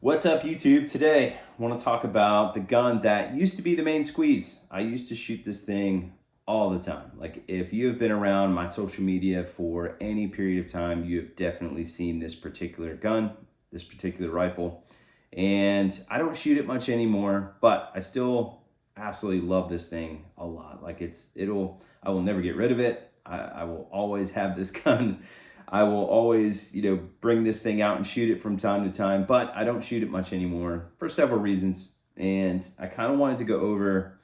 What's up, YouTube? Today, I want to talk about the gun that used to be the main squeeze. I used to shoot this thing all the time. Like, if you have been around my social media for any period of time, you have definitely seen this particular gun, this particular rifle. And I don't shoot it much anymore, but I still absolutely love this thing a lot. Like, I will never get rid of it. I will always have this gun. I will always, bring this thing out and shoot it from time to time, but I don't shoot it much anymore for several reasons. And I kind of wanted to go over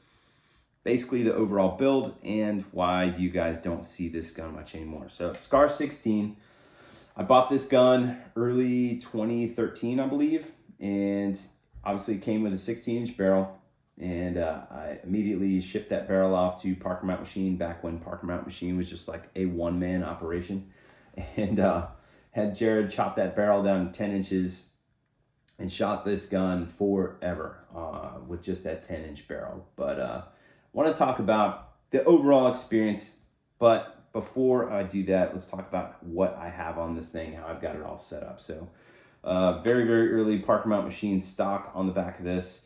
basically the overall build and why you guys don't see this gun much anymore. So SCAR16, I bought this gun early 2013, I believe, and obviously it came with a 16-inch barrel. And I immediately shipped that barrel off to Parker Mount Machine back when Parker Mount Machine was just like a one-man operation. And had Jared chop that barrel down to 10 inches and shot this gun forever with just that 10-inch barrel. But I want to talk about the overall experience. But before I do that, let's talk about what I have on this thing, how I've got it all set up. So very, very early Parker Mount Machine stock on the back of this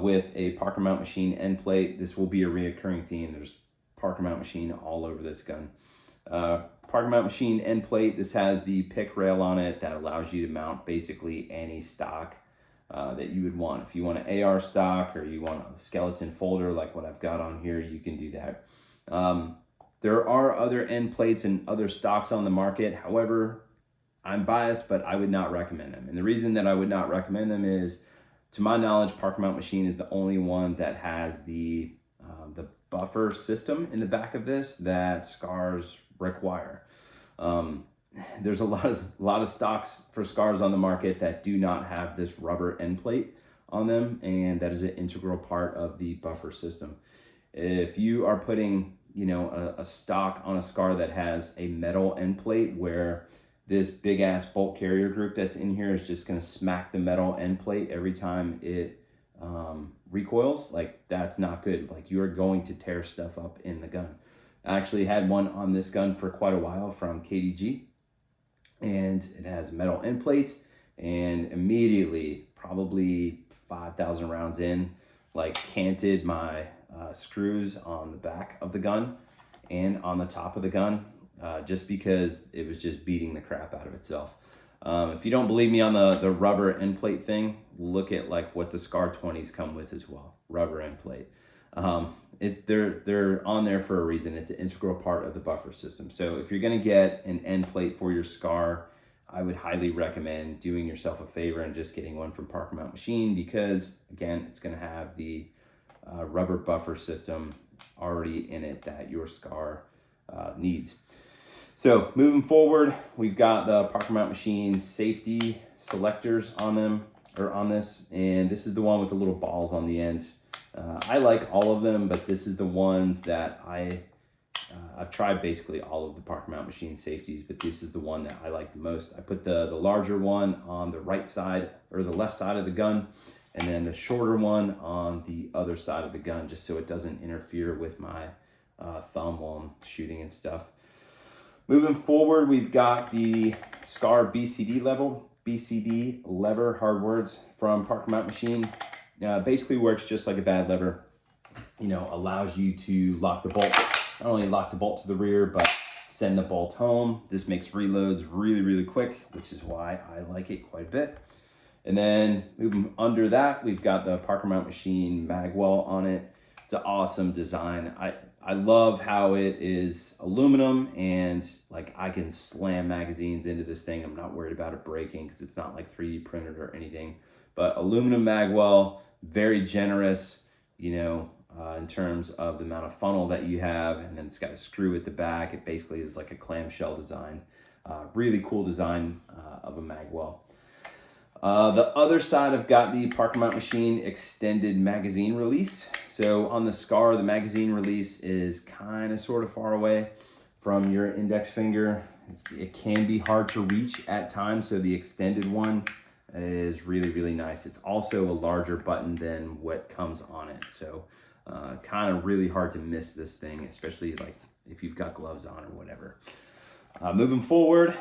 with a Parker Mount Machine end plate. This will be a reoccurring theme. There's Parker Mount Machine all over this gun. Parker Mount Machine end plate. This has the pick rail on it that allows you to mount basically any stock that you would want. If you want an AR stock or you want a skeleton folder like what I've got on here, you can do that. There are other end plates and other stocks on the market. However, I'm biased, but I would not recommend them. And the reason that I would not recommend them is, to my knowledge, Parker Mount Machine is the only one that has the buffer system in the back of this that SCARs require. There's a lot of stocks for SCARs on the market that do not have this rubber end plate on them, and that is an integral part of the buffer system. If you are putting a stock on a SCAR that has a metal end plate where this big ass bolt carrier group that's in here is just going to smack the metal end plate every time it recoils, like, that's not good. Like, you are going to tear stuff up in the gun. I actually had one on this gun for quite a while from KDG, and it has metal end plate, and immediately, probably 5,000 rounds in, like, canted my screws on the back of the gun and on the top of the gun, just because it was just beating the crap out of itself. If you don't believe me on the rubber end plate thing, look at like what the SCAR20s come with as well, rubber end plate. They're on there for a reason. It's an integral part of the buffer system. So if you're going to get an end plate for your SCAR, I would highly recommend doing yourself a favor and just getting one from Parker Mount Machine, because again, it's going to have the rubber buffer system already in it that your SCAR needs. So moving forward, we've got the Parker Mount Machine safety selectors on them, or on this, and this is the one with the little balls on the end. I like all of them, but this is the ones that I've tried basically all of the Parker Mount Machine safeties, but this is the one that I like the most. I put the larger one on the right side, or the left side of the gun, and then the shorter one on the other side of the gun, just so it doesn't interfere with my thumb while I'm shooting and stuff. Moving forward, we've got the SCAR BCD lever, hard words, from Parker Mount Machine. Basically works just like a bad lever. Allows you to lock the bolt, not only lock the bolt to the rear, but send the bolt home. This makes reloads really, really quick, which is why I like it quite a bit. And then moving under that, we've got the Parker Mount Machine magwell on it. It's an awesome design. I love how it is aluminum, and like, I can slam magazines into this thing. I'm not worried about it breaking because it's not like 3D printed or anything. But aluminum magwell, very generous, in terms of the amount of funnel that you have, and then it's got a screw at the back. It basically is like a clamshell design. Really cool design of a magwell. The other side, I've got the Parker Mount Machine extended magazine release. So on the SCAR, the magazine release is kind of sort of far away from your index finger. It can be hard to reach at times, so the extended one is really, really nice. It's also a larger button than what comes on it. So kind of really hard to miss this thing, especially like if you've got gloves on or whatever. Moving forward,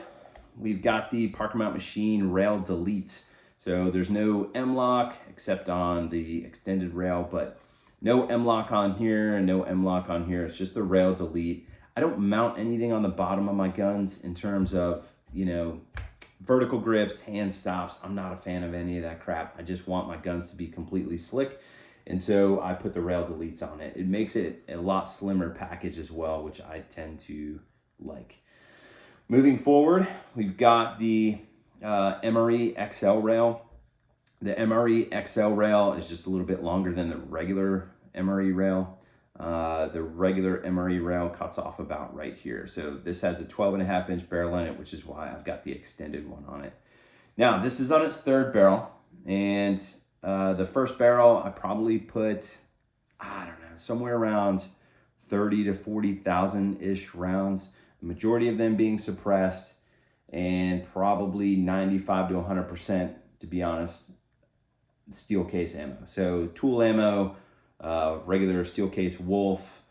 we've got the Parker Mount Machine rail deletes. So there's no M-lock except on the extended rail, but no M-lock on here and no M-lock on here. It's just the rail delete. I don't mount anything on the bottom of my guns in terms of, you know, vertical grips, hand stops. I'm not a fan of any of that crap. I just want my guns to be completely slick. And so I put the rail deletes on it. It makes it a lot slimmer package as well, which I tend to like. Moving forward, we've got the MRE XL rail. The MRE XL rail is just a little bit longer than the regular MRE rail. The regular MRE rail cuts off about right here. So this has a 12.5-inch barrel in it, which is why I've got the extended one on it. Now, this is on its third barrel, and the first barrel I probably put, I don't know, somewhere around 30 to 40,000-ish rounds, the majority of them being suppressed, and probably 95 to 100%, to be honest, steel case ammo. So tool ammo, regular steel case Wolf,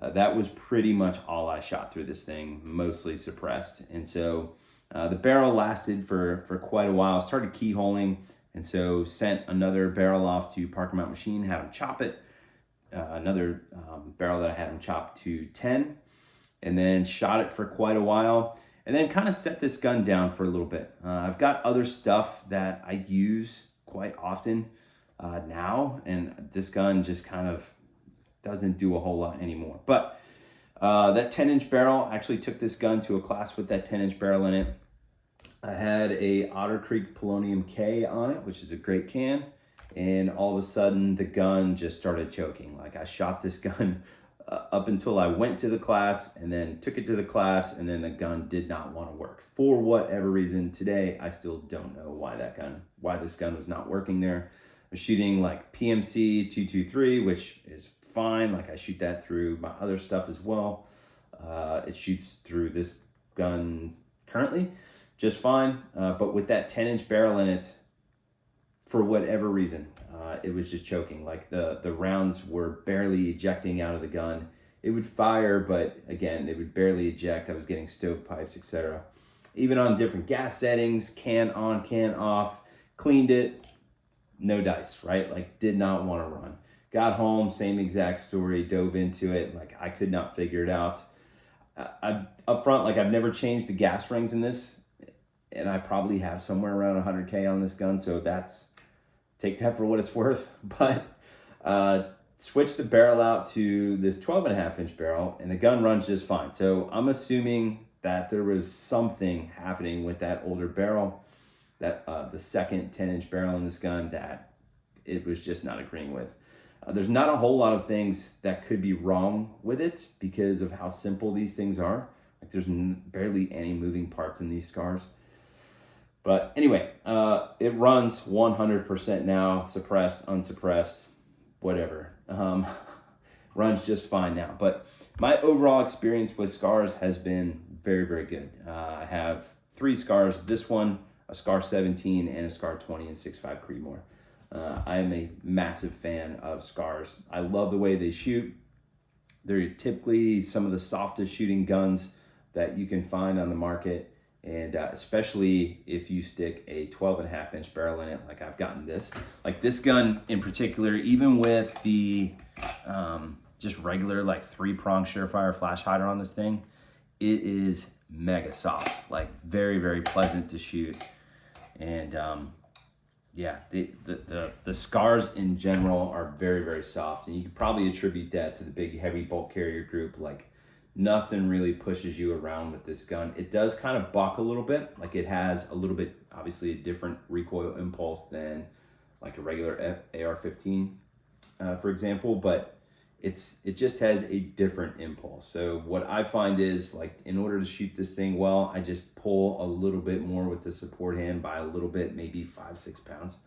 that was pretty much all I shot through this thing, mostly suppressed. And so the barrel lasted for quite a while. Started keyholing, and so sent another barrel off to Parker Mount Machine, had them chop it. Another barrel that I had them chop to 10, and then shot it for quite a while, and then kind of set this gun down for a little bit. I've got other stuff that I use quite often now, and this gun just kind of doesn't do a whole lot anymore. But that 10-inch barrel, I actually took this gun to a class with that 10-inch barrel in it. I had a Otter Creek Polonium K on it, which is a great can, and all of a sudden the gun just started choking. Like, I shot this gun up until I went to the class, and then took it to the class, and then the gun did not want to work for whatever reason. Today I still don't know why this gun was not working there. I'm shooting like PMC 223, which is fine. Like, I shoot that through my other stuff as well. It shoots through this gun currently just fine, but with that 10-inch barrel in it, for whatever reason, it was just choking. Like, the rounds were barely ejecting out of the gun. It would fire, but again, they would barely eject. I was getting stovepipes, etc. Even on different gas settings, can on, can off, cleaned it, no dice, right? Like, did not want to run. Got home, same exact story, dove into it. Like, I could not figure it out. Up front, like, I've never changed the gas rings in this, and I probably have somewhere around 100K on this gun, so take that for what it's worth. But switched the barrel out to this 12.5-inch barrel, and the gun runs just fine. So I'm assuming that there was something happening with that older barrel, that the second 10-inch barrel in this gun, that it was just not agreeing with. There's not a whole lot of things that could be wrong with it because of how simple these things are. Like, there's barely any moving parts in these SCARs. But anyway, it runs 100% now, suppressed, unsuppressed, whatever. Runs just fine now. But my overall experience with SCARs has been very, very good. I have 3 SCARs, this one, a SCAR17, and a SCAR20 and 6.5 Creedmoor. I am a massive fan of SCARs. I love the way they shoot. They're typically some of the softest shooting guns that you can find on the market. And especially if you stick a 12.5-inch barrel in it, like I've gotten this. Like, this gun in particular, even with the just regular like 3-prong Surefire flash hider on this thing, it is mega soft, like very, very pleasant to shoot. And yeah, the SCARs in general are very, very soft, and you could probably attribute that to the big heavy bolt carrier group. Like, nothing really pushes you around with this gun. It does kind of buck a little bit. Like, it has a little bit, obviously, a different recoil impulse than like a regular AR-15, for example, but it just has a different impulse. So what I find is, like, in order to shoot this thing well, I just pull a little bit more with the support hand by a little bit, maybe 5-6 pounds.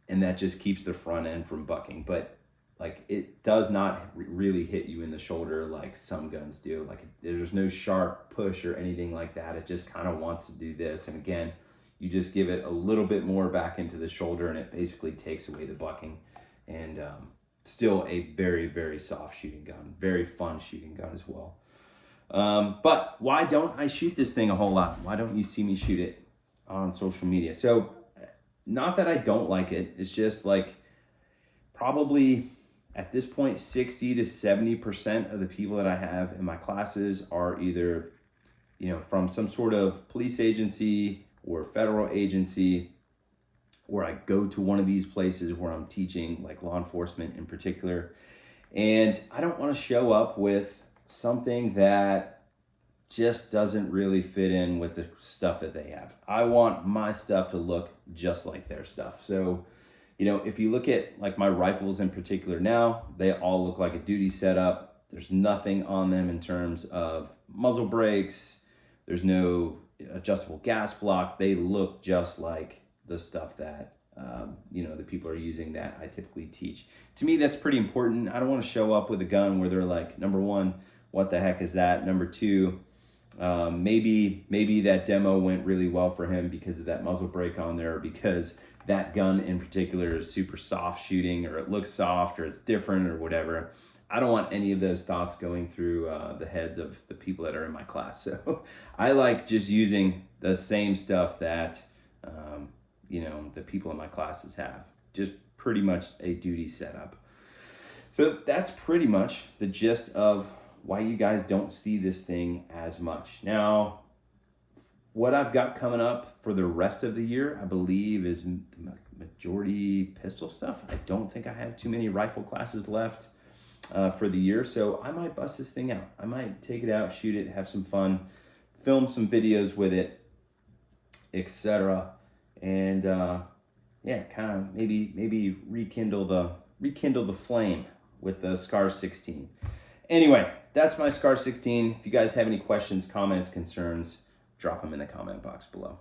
And that just keeps the front end from bucking. But like, it does not really hit you in the shoulder like some guns do. Like, there's no sharp push or anything like that. It just kind of wants to do this. And again, you just give it a little bit more back into the shoulder, and it basically takes away the bucking. And still a very, very soft shooting gun. Very fun shooting gun as well. But why don't I shoot this thing a whole lot? Why don't you see me shoot it on social media? So not that I don't like it. It's just like probably at this point, 60 to 70% of the people that I have in my classes are either, from some sort of police agency or federal agency, or I go to one of these places where I'm teaching, like law enforcement in particular. And I don't want to show up with something that just doesn't really fit in with the stuff that they have. I want my stuff to look just like their stuff. So, if you look at like my rifles in particular now, they all look like a duty setup. There's nothing on them in terms of muzzle brakes. There's no adjustable gas blocks. They look just like the stuff that the people are using that I typically teach. To me, that's pretty important. I don't want to show up with a gun where they're like, number one, what the heck is that? Number two, maybe that demo went really well for him because of that muzzle brake on there, or because that gun in particular is super soft shooting, or it looks soft, or it's different, or whatever. I don't want any of those thoughts going through the heads of the people that are in my class. So I like just using the same stuff that the people in my classes have. Just pretty much a duty setup. So that's pretty much the gist of why you guys don't see this thing as much. Now, what I've got coming up for the rest of the year, I believe, is the majority pistol stuff. I don't think I have too many rifle classes left for the year, so I might bust this thing out. I might take it out, shoot it, have some fun, film some videos with it, etc. And kind of maybe rekindle the flame with the SCAR16. Anyway, that's my SCAR16. If you guys have any questions, comments, concerns, drop them in the comment box below.